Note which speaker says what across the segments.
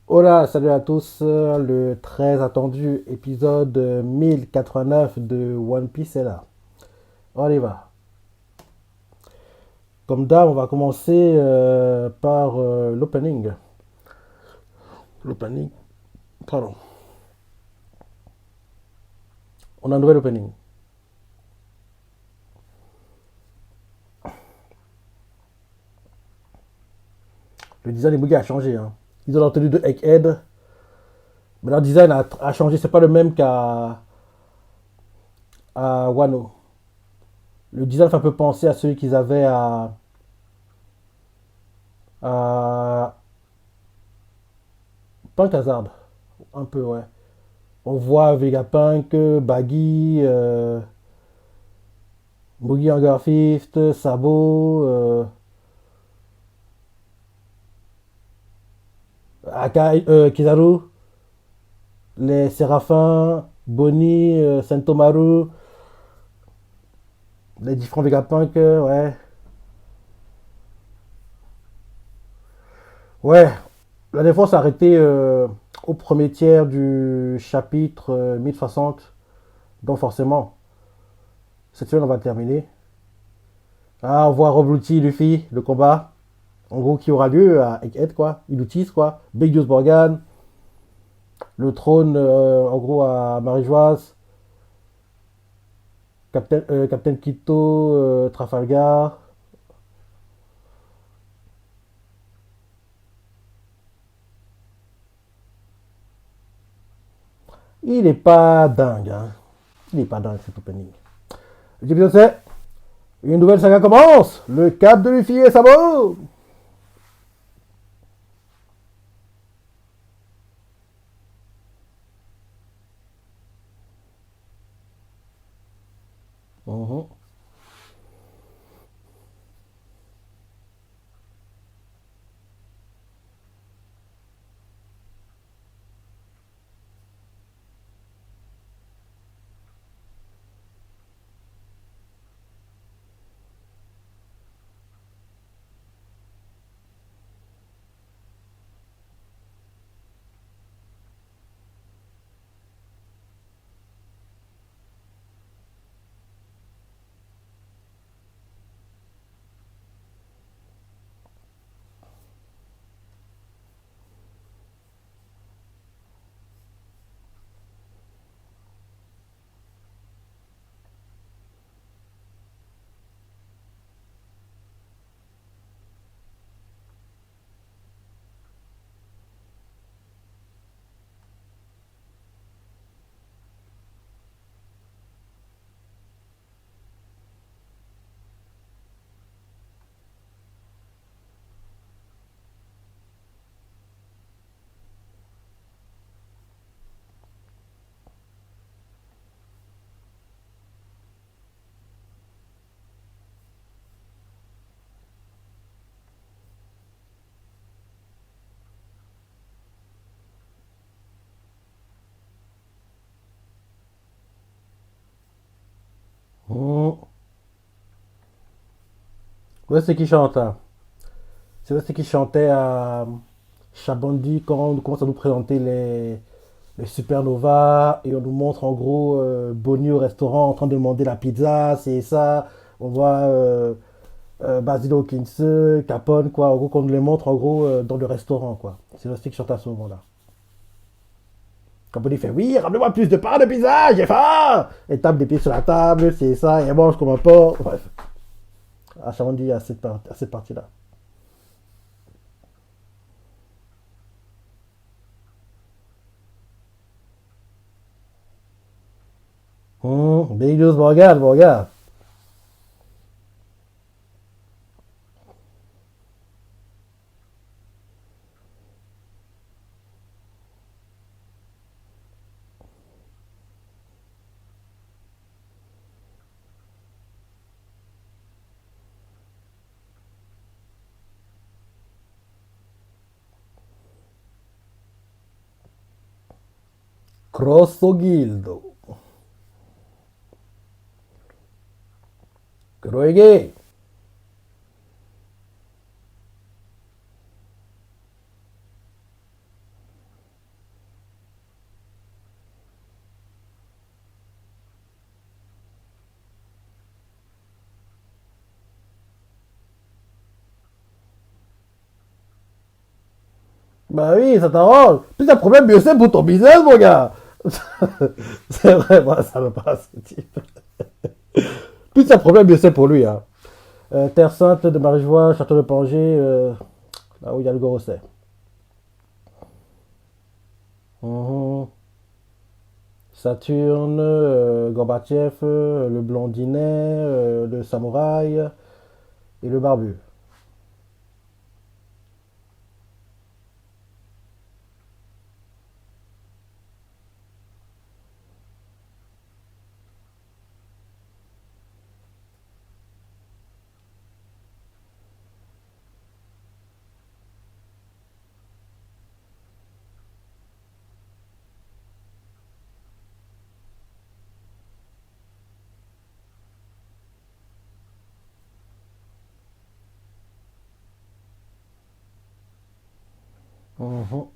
Speaker 1: Hola, salut à tous, le très attendu épisode 1089 de One Piece est là. On y va. Comme d'hab, on va commencer par l'opening. L'opening, pardon. On a un nouvel opening. Le design des Mugi a changé. Hein. Ils ont la tenue de Egghead, mais leur design a changé. C'est pas le même à Wano. Le design fait un peu penser à celui qu'ils avaient à Punk Hazard. Un peu, ouais. On voit Vegapunk, Baggy, Boogie Hangar Fist, Sabo, Akai, Kizaru, les Séraphins, Bonnie, Sentomaru, les différents Vegapunk, ouais. Ouais, la défense a arrêté au premier tiers du chapitre 1060, donc forcément, cette semaine on va terminer. Ah, on voit Rob Lucci, Luffy, le combat, en gros qui aura lieu à Egghead quoi, ils l'utilisent quoi, Big Juice Morgan, le trône en gros à Marie-Joise, Captain Quito, Trafalgar. Il est pas dingue, hein. Il est pas dingue cet opening. L'épisode c'est une nouvelle saga commence. Le cap de Luffy et Sabo. Mhm. Mhm. Ouais, c'est qui chante là. C'est qui chantait à Chabondi quand on commence à nous présenter les supernovas et on nous montre en gros Bonnie au restaurant en train de demander la pizza, c'est ça. On voit Basile Hawkins, Capone, quoi. En gros, qu'on nous les montre en gros dans le restaurant, quoi. C'est le qui chante à ce moment-là. Capone il fait oui, ramenez-moi plus de pain de pizza, j'ai faim. Et tape des pieds sur la table, c'est ça, et elle mange comme un porc. Bref, à Chabondi à à cette partie-là. Big Juice, regarde, regarde. Grosso Gildo. Groege. Bah oui, ça t'arrange. Plus t'as problème, mieux c'est pour ton business, mon gars. C'est vrai, moi, ça me passe, ce type. Plus t'as problème, mieux c'est pour lui, hein. Terre Sainte de Marie-Joie, Château de Pangée, là où il y a le gros c'est. Mhm. Saturne, Gorbatchev, le blondinet, le samouraï et le barbu. Mhm.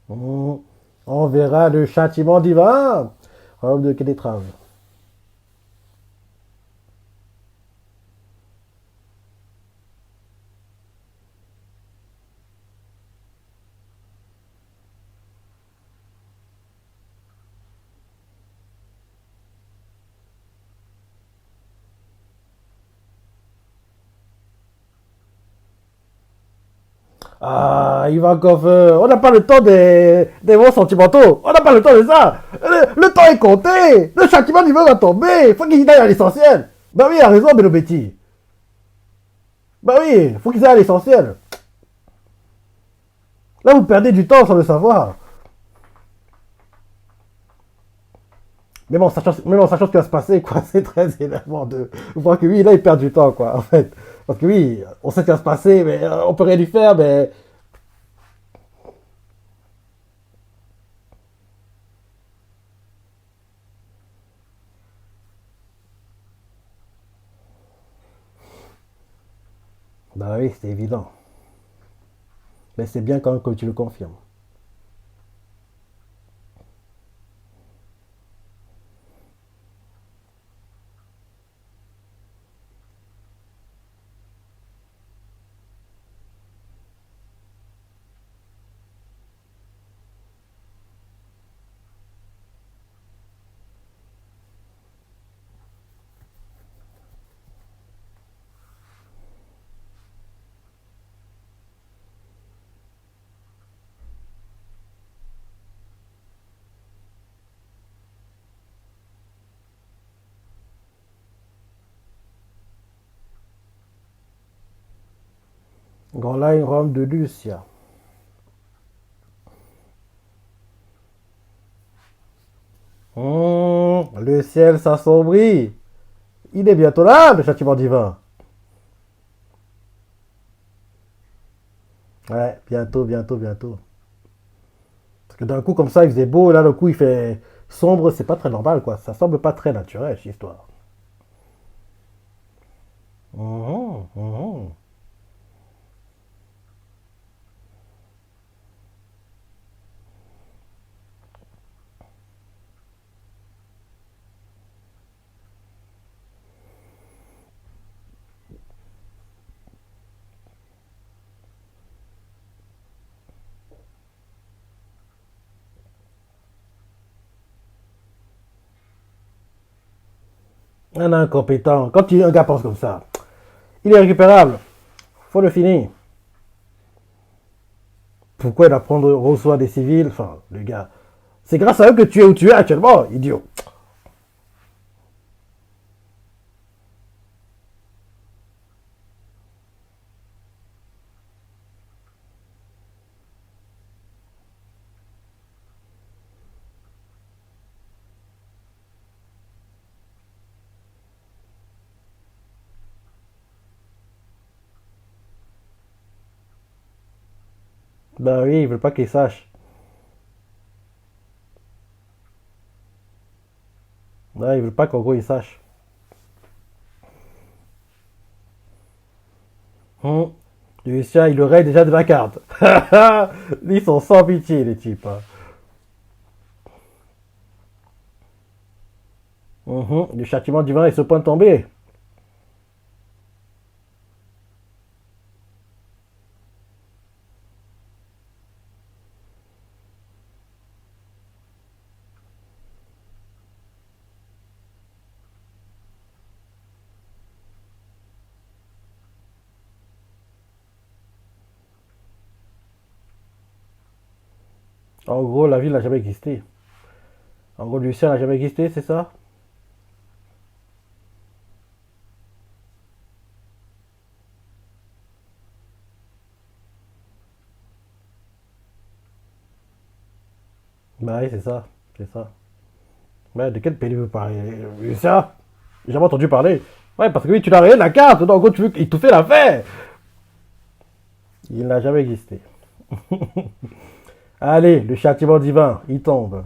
Speaker 1: Mhm. On verra le châtiment divin. Robe de Kélétrave. Ah, Ivankov, on n'a pas le temps des mots sentimentaux. On n'a pas le temps de ça. Le temps est compté. Le châtiment divin va tomber. Il faut qu'il aille à l'essentiel. Bah oui, il a raison, Belobetti. Bah oui, il faut qu'il aille à l'essentiel. Là, vous perdez du temps sans le savoir. Même en sachant ce qui va se passer, quoi, c'est très énervant de voir que oui, là, il perd du temps, quoi, en fait. Parce que oui, on sait ce qui va se passer, mais on peut rien lui faire, mais. Bah oui, c'est évident. Mais c'est bien quand même que tu le confirmes. Grand line Rome de Lucia. Le ciel s'assombrit. Il est bientôt là, le châtiment divin. Ouais, bientôt, bientôt, bientôt. Parce que d'un coup, comme ça, il faisait beau, et là, d'un coup, il fait sombre, c'est pas très normal, quoi. Ça semble pas très naturel, cette histoire. Mhm, mhm. Un incompétent. Quand un gars pense comme ça, il est récupérable. Faut le finir. Pourquoi il apprendre reçoit des civils? Enfin, le gars. C'est grâce à eux que tu es où tu es actuellement, idiot. Bah oui, ils veulent pas qu'ils sachent. Ouais, ils veulent pas qu'en gros ils sachent. Hum. Lucien, il aurait déjà de la carte. Ils sont sans pitié, les types, hein. Le châtiment divin est ce point tombé. En gros, la vie n'a jamais existé. En gros, Lucien n'a jamais existé, c'est ça? Bah oui, c'est ça. C'est ça. Mais de quel pays veut parler? Lucien? J'ai jamais entendu parler. Ouais, parce que oui, tu n'as rien la carte. Donc, en gros, tu veux qu'il te fait l'affaire. Il n'a jamais existé. Allez, le châtiment divin, il tombe.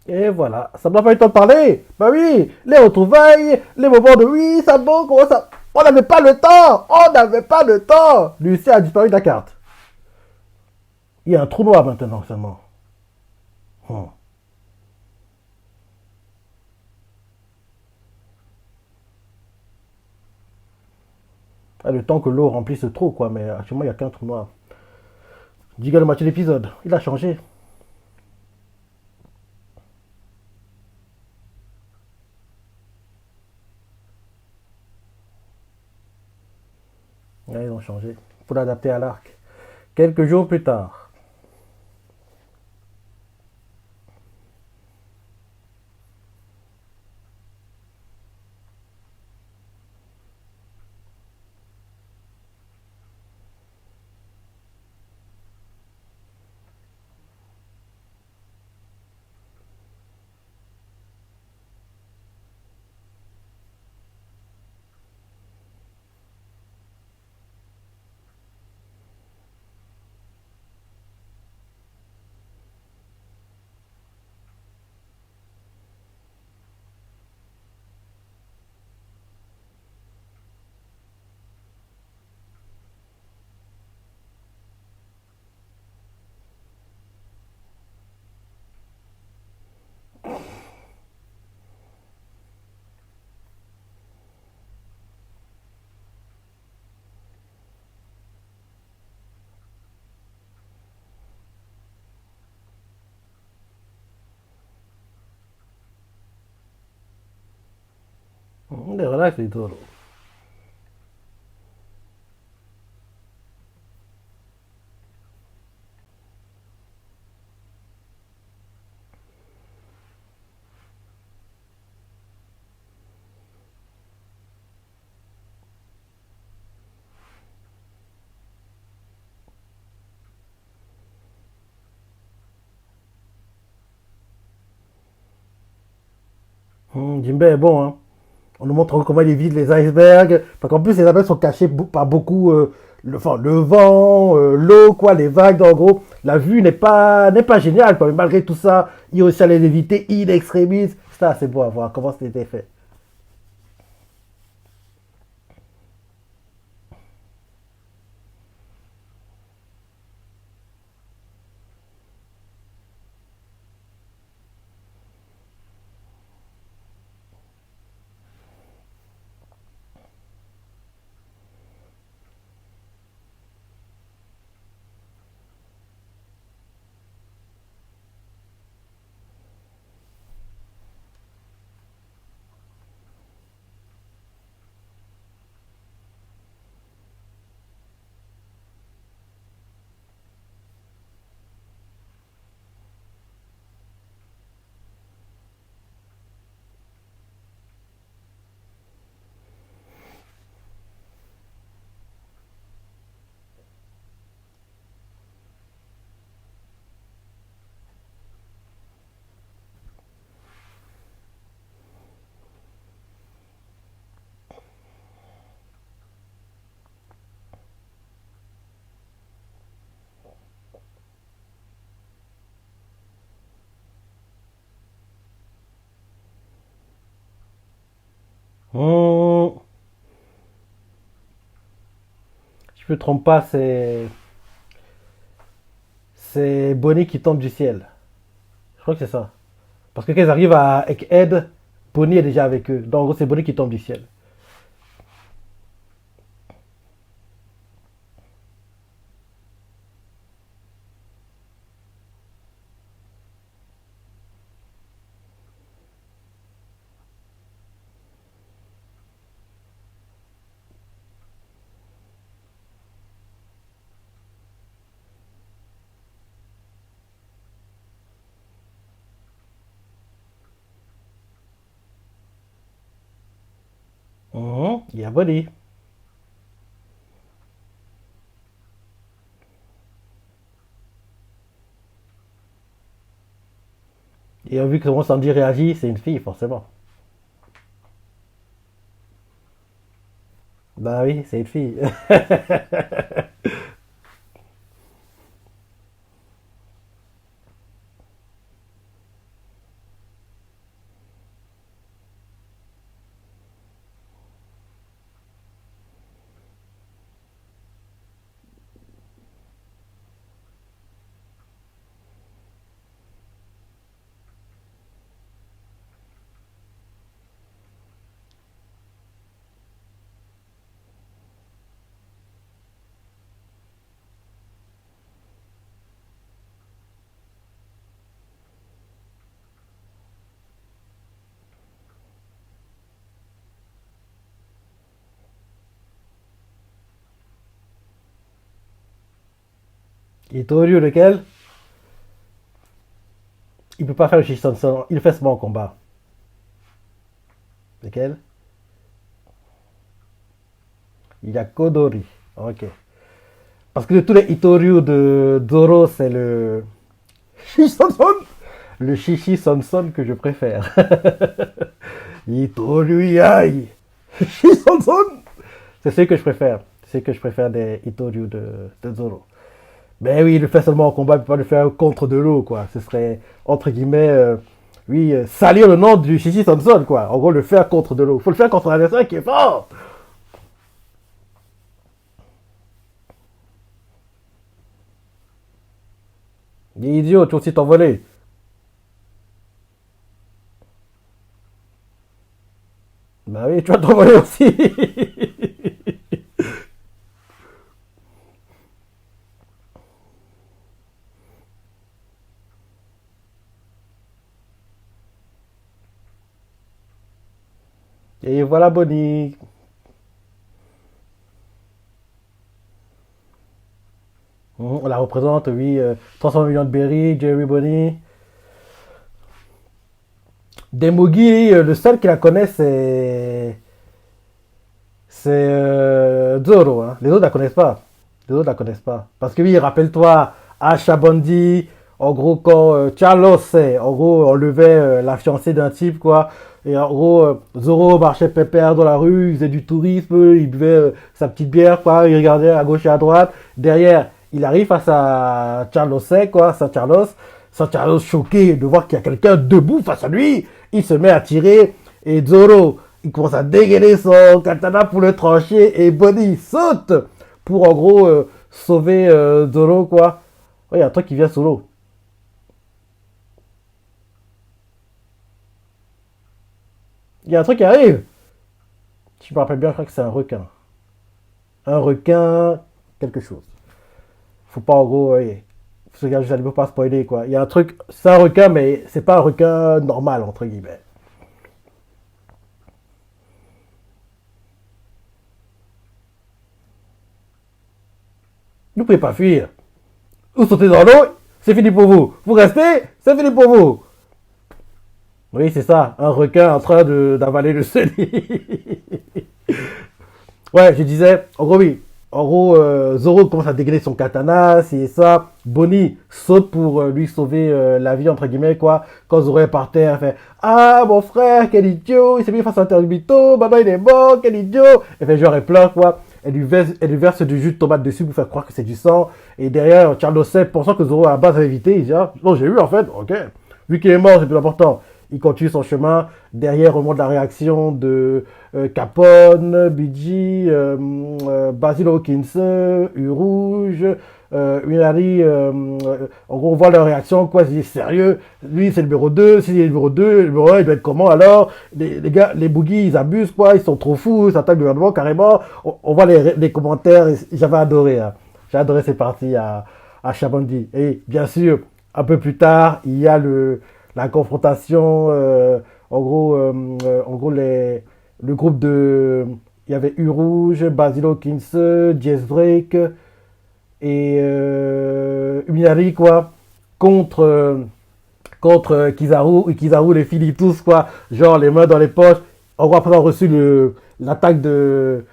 Speaker 1: Et voilà, ça ne m'a pas eu le temps de parler. Bah oui, les retrouvailles, les moments de oui, ça bon, comment ça. On n'avait pas le temps. On n'avait pas le temps. Lucien a disparu de la carte. Il y a un trou noir maintenant seulement. Hmm. Ah, le temps que l'eau remplisse ce trou, quoi. Mais actuellement, il n'y a qu'un trou noir. Diga le moitié de l'épisode. Il a changé. Ouais, ils ont changé. Pour l'adapter à l'arc. Quelques jours plus tard. Relax et tout. Jimbe est bon, hein. On nous montre comment il évite les icebergs. Parce qu'en plus, les icebergs sont cachés par beaucoup. Le vent, l'eau, quoi, les vagues, en gros. La vue n'est pas géniale, quoi. Mais malgré tout ça, il réussit à les éviter in extremis. Ça, c'est beau à voir comment c'était fait. Si je me trompe pas, c'est Bonnie qui tombe du ciel. Je crois que c'est ça. Parce que quand ils arrivent avec Ed, Bonnie est déjà avec eux. Donc en gros, c'est Bonnie qui tombe du ciel. Il y a Bonnie. Et vu comment Sandy réagit, c'est une fille, forcément. Bah oui, c'est une fille. Et Toru, lequel il peut pas faire le Shisonson. Il fait seulement en combat. Lequel? Il y a Kodori. Ok. Parce que de tous les Itoryu de Zoro, c'est le Shisonson. Le Shishi Sonson que je préfère. Itoryu Yai. Shisonson. C'est ce que je préfère. C'est ce que je préfère des Itoryu de Zoro. Mais oui, il le fait seulement en combat, il ne peut pas le faire contre de l'eau, quoi. Ce serait, entre guillemets, oui, salir le nom du Shishi Sonson, quoi. En gros, le faire contre de l'eau. Il faut le faire contre un adversaire qui est fort. Il est idiot, tu vas aussi t'envoler. Bah oui, tu vas t'envoler aussi. Et voilà Bonnie. On la représente, oui. 300 millions de berries, Jerry Bonnie. Demugi, le seul qui la connaît, c'est Zoro. Hein. Les autres ne la connaissent pas. Les autres ne la connaissent pas. Parce que oui, rappelle-toi, à Chabondi, en gros, quand Charlos, en gros, on levait la fiancée d'un type, quoi. Et en gros, Zoro marchait pépère dans la rue, il faisait du tourisme, il buvait sa petite bière, quoi. Il regardait à gauche et à droite. Derrière, il arrive face à Charlos, quoi, San Carlos choqué de voir qu'il y a quelqu'un debout face à lui. Il se met à tirer et Zoro, il commence à dégainer son katana pour le trancher et Bonnie saute pour en gros sauver Zoro quoi. Ouais, il y a un truc qui vient solo. Il y a un truc qui arrive. Si je me rappelle bien, je crois que c'est un requin. Un requin, quelque chose. Faut pas en gros, ouais, je ne peux pas spoiler quoi. Il y a un truc, c'est un requin mais c'est pas un requin normal entre guillemets. Vous pouvez pas fuir. Vous sautez dans l'eau, c'est fini pour vous. Vous restez, c'est fini pour vous. Oui, c'est ça, un requin en train d'avaler le sel. Ouais, je disais, en gros, oui. En gros, Zoro commence à dégainer son katana, c'est ça. Bonnie saute pour lui sauver la vie, entre guillemets, quoi. Quand Zoro est par terre, elle fait ah, mon frère, quel idiot, il s'est mis face à un terbito, maintenant il est mort, quel idiot. Elle fait genre, elle pleure, quoi. Elle lui verse du jus de tomate dessus pour faire croire que c'est du sang. Et derrière, Charles Sep, pensant que Zoro à la base avait évité, il dit ah, non, j'ai eu en fait, ok. Vu qu'il est mort, c'est plus important. il continue son chemin. Derrière, remonte la réaction de Capone, Bidji, Basil Hawkins, U-Rouge, Minari. En gros, on voit leur réaction, quoi. C'est sérieux. Lui, c'est le numéro 2. Si c'est le numéro 2, le numéro 1, il doit être comment alors? Les gars, les boogies, ils abusent, quoi. Ils sont trop fous, ils s'attaquent le gouvernement, carrément. On voit les commentaires. J'avais adoré. Hein. J'ai adoré ces parties à Chabondi. Et bien sûr, un peu plus tard, il y a la confrontation. En gros le groupe de. Il y avait U-Rouge, Basil Hawkins, Jess Drake et Minari, quoi, contre Kizaru, les filles tous, quoi, genre les mains dans les poches. En gros, après avoir reçu l'attaque de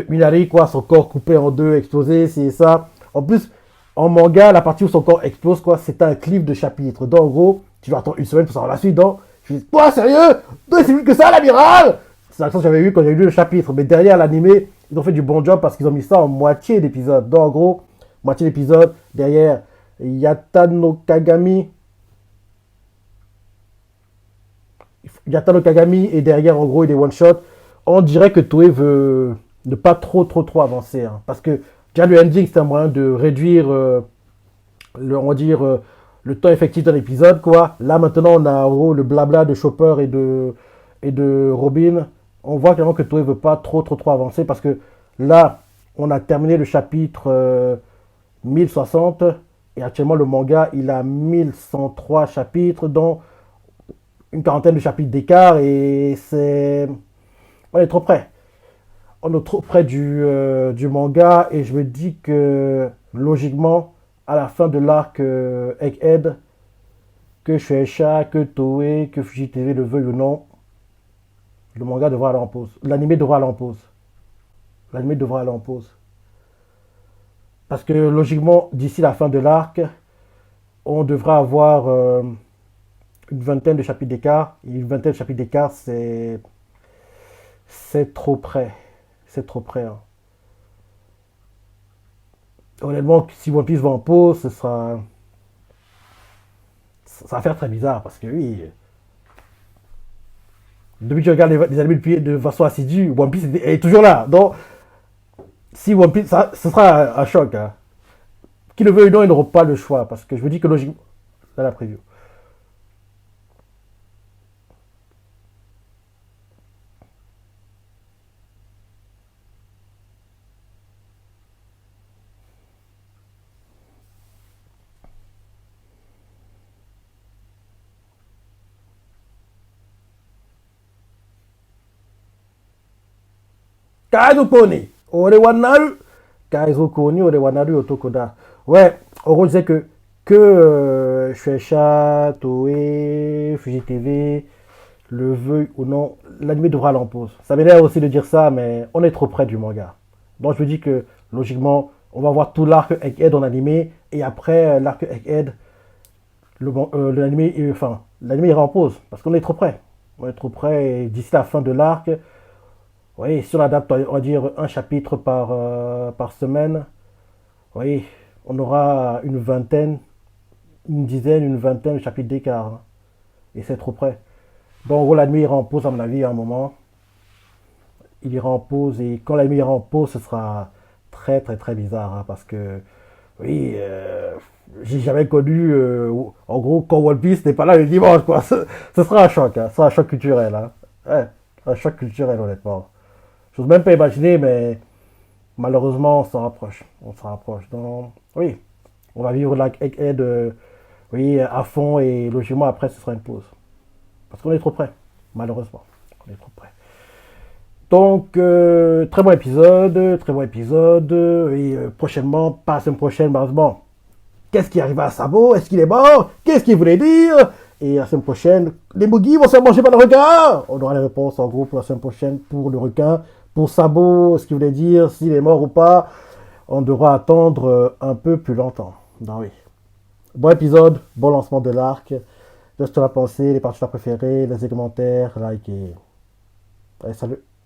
Speaker 1: Minari, quoi, son corps coupé en deux, explosé, c'est ça. En plus, en manga, la partie où son corps explose, quoi, c'est un clip de chapitre. Donc, en gros, tu vas attendre une semaine pour savoir la suite. Donc, je dis, quoi, sérieux? Donc, c'est plus que ça, l'amiral? C'est l'action que j'avais eu quand j'ai lu le chapitre. Mais derrière l'animé, ils ont fait du bon job parce qu'ils ont mis ça en moitié d'épisode. Donc, en gros, moitié d'épisode. Derrière, Yatano Kagami. Yatano Kagami. Et derrière, en gros, il est one-shot. On dirait que Toei veut ne pas trop avancer. Hein, parce que déjà, le ending, c'est un moyen de réduire, on va dire, le temps effectif d'un épisode, quoi. Là, maintenant, on a en gros le blabla de Chopper et de Robin. On voit clairement que Toei veut pas trop avancer parce que là, on a terminé le chapitre 1060 et actuellement, le manga, il a 1103 chapitres, dont une quarantaine de chapitres d'écart et c'est... On est trop près. On est trop près du manga et je me dis que logiquement, à la fin de l'arc Egghead, que Shueisha, que Toei, que Fuji TV le veuille ou non, le manga devra aller en pause. L'anime devra aller en pause. L'anime devra aller en pause. Parce que logiquement, d'ici la fin de l'arc, on devra avoir une vingtaine de chapitres d'écart. Et une vingtaine de chapitres d'écart, c'est trop près. C'est trop près. Hein. Honnêtement, si One Piece va en pause, ça va faire très bizarre. Parce que oui, depuis que je regarde les animés de façon assidue, One Piece est toujours là. Donc, si One Piece, ce sera un choc. Hein. Qui le veut ou non, ils n'auront pas le choix. Parce que je me dis que logiquement, dans la preview. Kaizo Koni, Ore Wanaru. Kaizo Koni, Ore Wanaru, Otokoda. Ouais, en gros, je disais que Shueisha, Toei, Fuji TV, le veuille ou non, l'anime devra aller en pause. Ça m'énerve aussi de dire ça, mais on est trop près du manga. Donc je me dis que, logiquement, on va voir tout l'arc Egghead en animé, et après l'arc Egghead, l'anime ira en pause, parce qu'on est trop près. On est trop près, et d'ici la fin de l'arc, oui, si on adapte, on va dire, un chapitre par semaine, oui, on aura une vingtaine, une dizaine, une vingtaine de chapitres d'écart. Hein. Et c'est trop près. Donc, en gros, la nuit ira en pause, à mon avis, à un moment. Il ira en pause, et quand la nuit ira en pause, ce sera très bizarre. Hein, parce que, oui, j'ai jamais connu, en gros, quand One Piece n'est pas là le dimanche, quoi. Ce sera un choc, hein, ce sera un choc culturel. Hein. Ouais, un choc culturel, honnêtement. Je n'ose même pas imaginer, mais malheureusement, on s'en rapproche. On s'en rapproche. Donc, oui, on va vivre la Egghead oui, à fond et logiquement après, ce sera une pause. Parce qu'on est trop près, malheureusement. On est trop près. Donc, très bon épisode, très bon épisode. Et prochainement, pas la semaine prochaine, malheureusement. Qu'est-ce qui arrive à Sabo? Est-ce qu'il est mort? Qu'est-ce qu'il voulait dire? Et la semaine prochaine, les Mugi vont se faire manger par le requin. On aura les réponses en gros pour la semaine prochaine pour le requin. Pour Sabo, ce qu'il voulait dire, s'il est mort ou pas, on devra attendre un peu plus longtemps. Non, oui. Bon épisode, bon lancement de l'arc. Laisse-toi la pensée, les parties préférées, les commentaires, like et... Allez, salut.